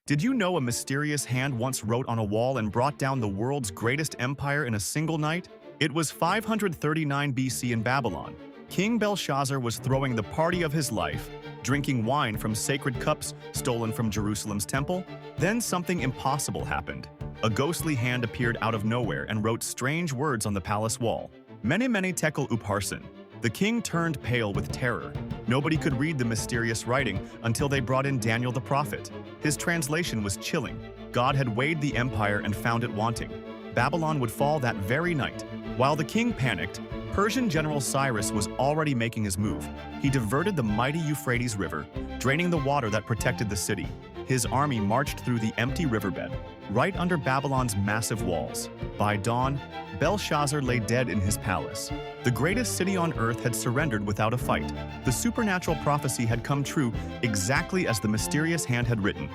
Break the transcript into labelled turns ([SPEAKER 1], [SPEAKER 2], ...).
[SPEAKER 1] Did you know a mysterious hand once wrote on a wall and brought down the world's greatest empire in a single night? It was 539 BC in Babylon. King Belshazzar was throwing the party of his life, drinking wine from sacred cups stolen from Jerusalem's temple. Then something impossible happened. A ghostly hand appeared out of nowhere and wrote strange words on the palace wall. Mene Mene Tekel Upharsin. The king turned pale with terror. Nobody could read the mysterious writing until they brought in Daniel the prophet. His translation was chilling. God had weighed the empire and found it wanting. Babylon would fall that very night. While the king panicked, Persian General Cyrus was already making his move. He diverted the mighty Euphrates River, draining the water that protected the city. His army marched through the empty riverbed, right under Babylon's massive walls. By dawn, Belshazzar lay dead in his palace. The greatest city on earth had surrendered without a fight. The supernatural prophecy had come true exactly as the mysterious hand had written.